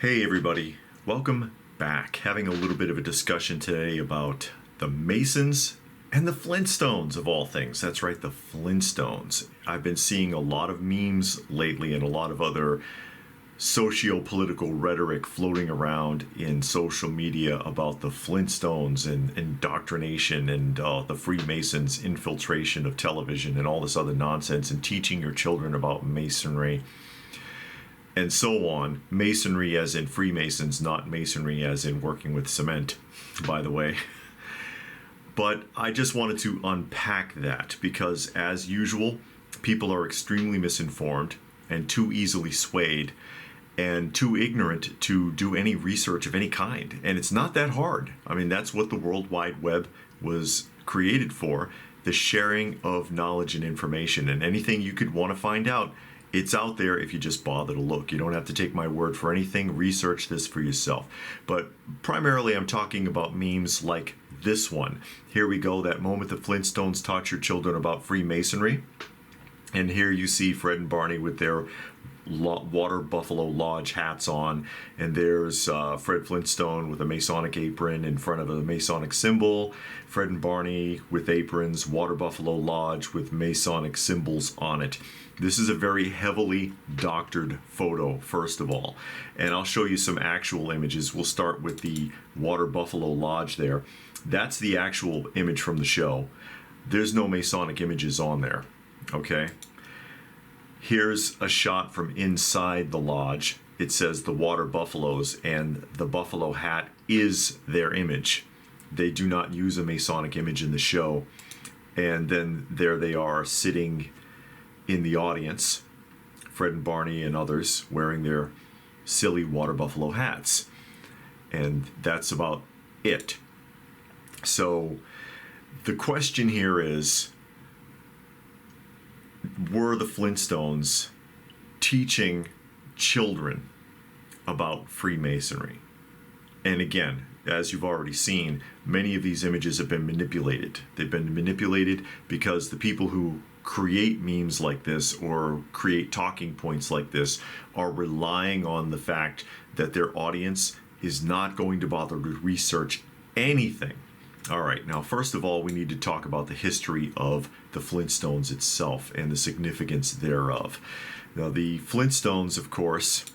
Hey everybody, welcome back. Having a little bit of a discussion today about the Masons and the Flintstones of all things. That's right, the Flintstones. I've been seeing a lot of memes lately and a lot of other socio-political rhetoric floating around in social media about the Flintstones and indoctrination and the Freemasons' infiltration of television and all this other nonsense and teaching your children about Masonry and so on. Masonry as in Freemasons, not Masonry as in working with cement, by the way. But I just wanted to unpack that because, as usual, people are extremely misinformed and too easily swayed and too ignorant to do any research of any kind. And it's not that hard. I mean, that's what the World Wide Web was created for, the sharing of knowledge and information. And anything you could want to find out, it's out there if you just bother to look. You don't have to take my word for anything. Research this for yourself. But primarily I'm talking about memes like this one. Here we go, that moment the Flintstones taught your children about Freemasonry. And here you see Fred and Barney with their Water Buffalo Lodge hats on, and there's Fred Flintstone with a Masonic apron in front of a Masonic symbol, Fred and Barney with aprons, Water Buffalo Lodge with Masonic symbols on it. This is a very heavily doctored photo, first of all, and I'll show you some actual images. We'll start with the Water Buffalo Lodge there. That's the actual image from the show. There's no Masonic images on there, okay? Here's a shot from inside the lodge. It says the Water Buffaloes, and the buffalo hat is their image. They do not use a Masonic image in the show. And then there they are sitting in the audience, Fred and Barney and others wearing their silly Water Buffalo hats. And that's about it. So the question here is, were the Flintstones teaching children about Freemasonry? And again, as you've already seen, many of these images have been manipulated. They've been manipulated because the people who create memes like this or create talking points like this are relying on the fact that their audience is not going to bother to research anything. All right, now first of all, we need to talk about the history of the Flintstones itself and the significance thereof. Now, the Flintstones, of course,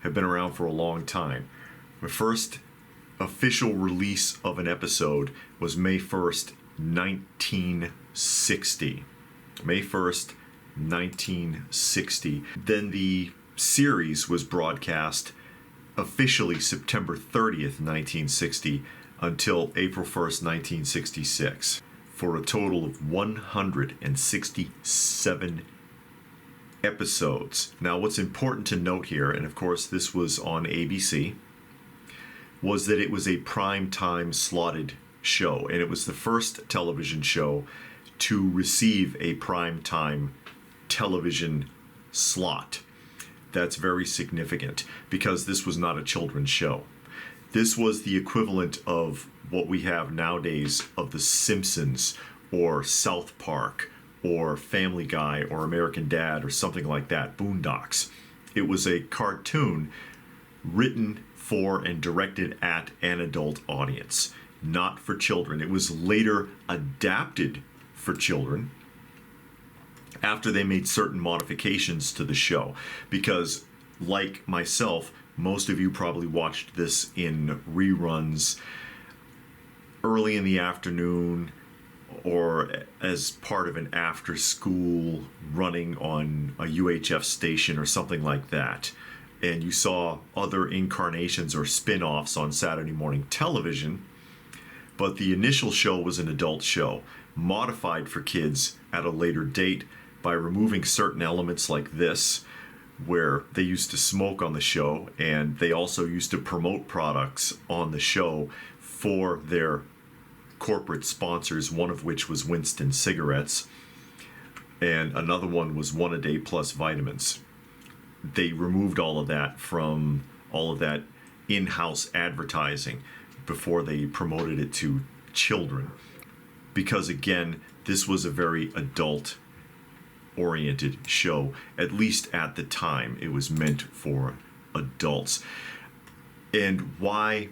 have been around for a long time. The first official release of an episode was May 1st, 1960. May 1st, 1960. Then the series was broadcast officially September 30th, 1960, until April 1st, 1966, for a total of 167 episodes. Now, what's important to note here, and of course this was on ABC, was that it was a prime time slotted show, and it was the first television show to receive a prime time television slot. That's very significant because this was not a children's show. This was the equivalent of what we have nowadays of The Simpsons or South Park or Family Guy or American Dad or something like that, Boondocks. It was a cartoon written for and directed at an adult audience, not for children. It was later adapted for children after they made certain modifications to the show, because like myself, most of you probably watched this in reruns early in the afternoon or as part of an after-school running on a UHF station or something like that. And you saw other incarnations or spin-offs on Saturday morning television, but the initial show was an adult show, modified for kids at a later date by removing certain elements like this, where they used to smoke on the show, and they also used to promote products on the show for their corporate sponsors, one of which was Winston cigarettes, and another one was One a Day Plus vitamins. They removed all of that from all of that in-house advertising before they promoted it to children, because again, this was a very adult oriented show. At least at the time, it was meant for adults. And why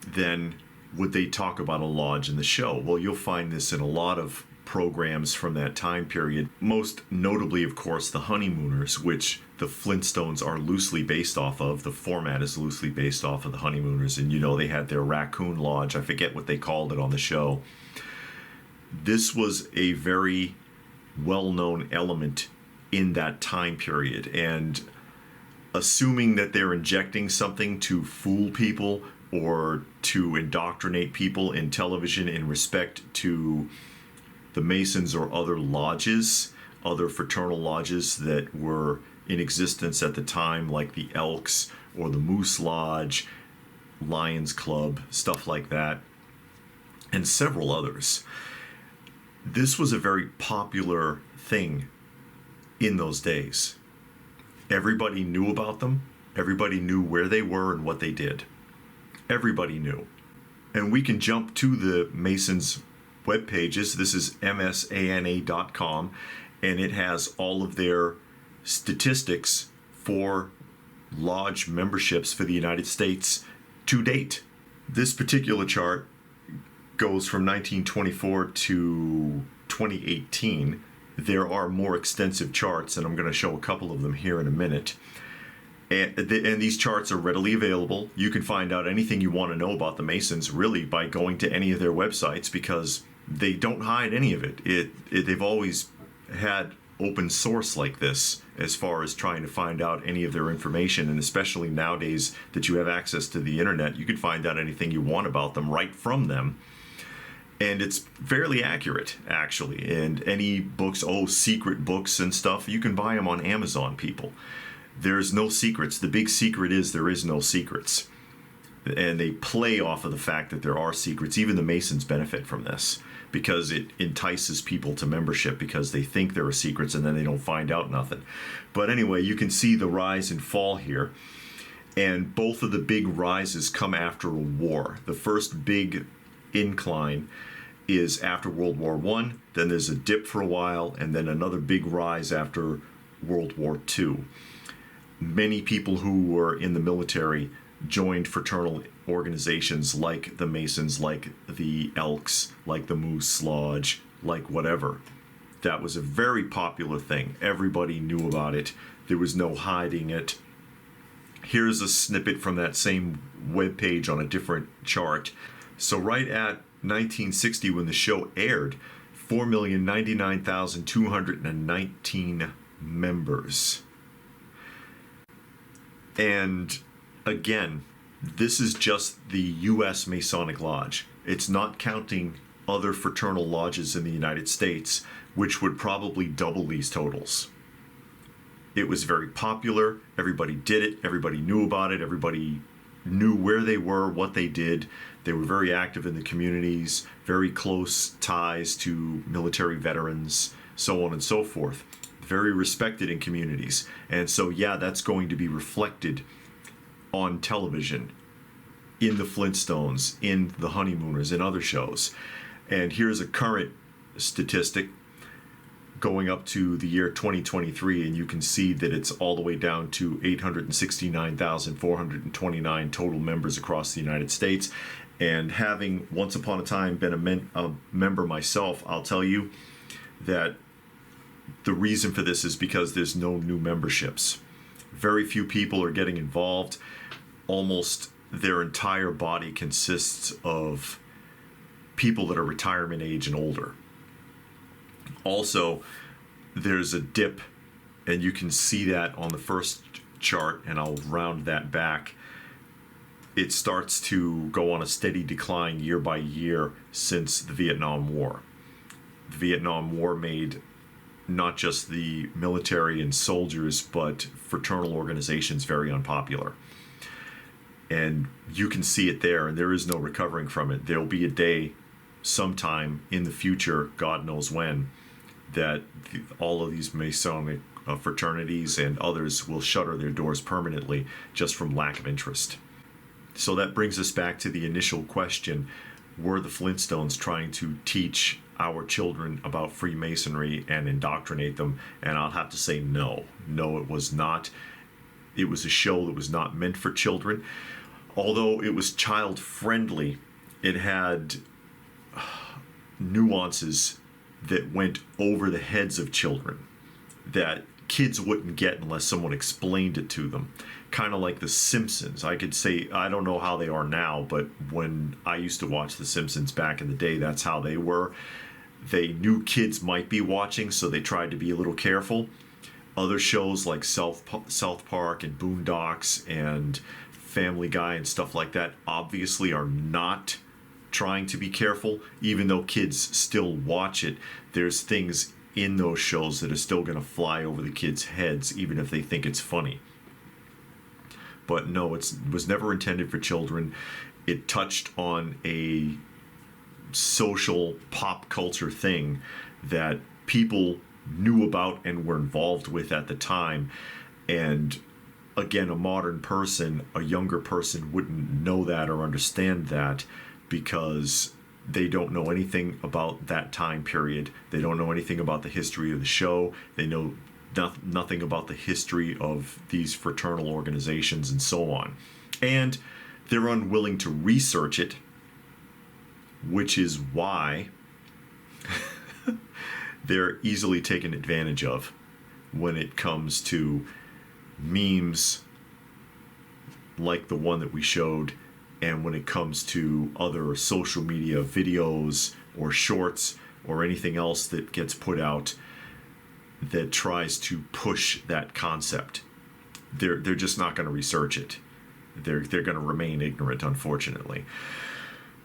then would they talk about a lodge in the show? Well, you'll find this in a lot of programs from that time period. Most notably, of course, the Honeymooners, which the Flintstones are loosely based off of. The format is loosely based off of the Honeymooners. And they had their Raccoon Lodge. I forget what they called it on the show. This was a very well-known element in that time period. And assuming that they're injecting something to fool people or to indoctrinate people in television in respect to the Masons or other lodges, other fraternal lodges that were in existence at the time, like the Elks or the Moose Lodge, Lions Club, stuff like that, and several others. This was a very popular thing in those days. Everybody knew about them. Everybody knew where they were and what they did. Everybody knew. And we can jump to the Masons web pages. This is msana.com, and it has all of their statistics for lodge memberships for the United States to date. This particular chart goes from 1924 to 2018. There are more extensive charts, and I'm going to show a couple of them here in a minute. And these charts are readily available. You can find out anything you want to know about the Masons really by going to any of their websites, because they don't hide any of it. They've always had open source like this as far as trying to find out any of their information, and especially nowadays that you have access to the internet, you can find out anything you want about them right from them. And it's fairly accurate, actually. And any books, secret books and stuff, you can buy them on Amazon, people. There's no secrets. The big secret is there is no secrets. And they play off of the fact that there are secrets. Even the Masons benefit from this because it entices people to membership because they think there are secrets and then they don't find out nothing. But anyway, you can see the rise and fall here. And both of the big rises come after a war. The first big incline is after World War I. Then there's a dip for a while, and then another big rise after World War II. Many people who were in the military joined fraternal organizations like the Masons, like the Elks, like the Moose Lodge, like whatever. That was a very popular thing. Everybody knew about it. There was no hiding it. Here's a snippet from that same webpage on a different chart. So right at 1960, when the show aired, 4,099,219 members. And again, this is just the U.S. Masonic Lodge. It's not counting other fraternal lodges in the United States, which would probably double these totals. It was very popular. Everybody did it. Everybody knew about it. Everybody knew where they were, what they did. They were very active in the communities, very close ties to military veterans, so on and so forth. Very respected in communities. And so, yeah, that's going to be reflected on television, in the Flintstones, in the Honeymooners, in other shows. And here's a current statistic going up to the year 2023, and you can see that it's all the way down to 869,429 total members across the United States. And having once upon a time been a member myself, I'll tell you that the reason for this is because there's no new memberships. Very few people are getting involved. Almost their entire body consists of people that are retirement age and older. Also, there's a dip, and you can see that on the first chart, and I'll round that back. It starts to go on a steady decline year by year since the Vietnam War. The Vietnam War made not just the military and soldiers, but fraternal organizations very unpopular. And you can see it there, and there is no recovering from it. There'll be a day sometime in the future, God knows when, that all of these Masonic fraternities and others will shutter their doors permanently just from lack of interest. So that brings us back to the initial question: were the Flintstones trying to teach our children about Freemasonry and indoctrinate them? And I'll have to say no. No, it was not. It was a show that was not meant for children. although it was child friendly, it had nuances that went over the heads of children that kids wouldn't get unless someone explained it to them. Kind of like The Simpsons. I could say, I don't know how they are now, but when I used to watch The Simpsons back in the day, that's how they were. They knew kids might be watching, so they tried to be a little careful. Other shows like South Park and Boondocks and Family Guy and stuff like that obviously are not trying to be careful. Even though kids still watch it, there's things in those shows that are still going to fly over the kids' heads, even if they think it's funny. But no, it was never intended for children. It touched on a social pop culture thing that people knew about and were involved with at the time. And again, a modern person, a younger person, wouldn't know that or understand that because they don't know anything about that time period. They don't know anything about the history of the show. They know nothing about the history of these fraternal organizations and so on. And they're unwilling to research it, which is why they're easily taken advantage of when it comes to memes like the one that we showed, and when it comes to other social media videos or shorts or anything else that gets put out that tries to push that concept. They're just not going to research it. They're going to remain ignorant, unfortunately.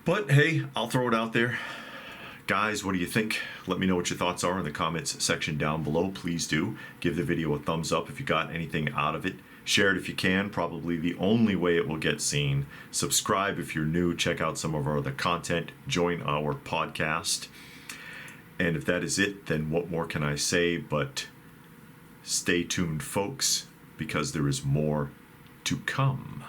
But hey, I'll throw it out there. Guys, what do you think? Let me know what your thoughts are in the comments section down below. Please do. Give the video a thumbs up if you got anything out of it. Share it if you can. Probably the only way it will get seen. Subscribe if you're new. Check out some of our other content. Join our podcast. And if that is it, then what more can I say but stay tuned, folks, because there is more to come.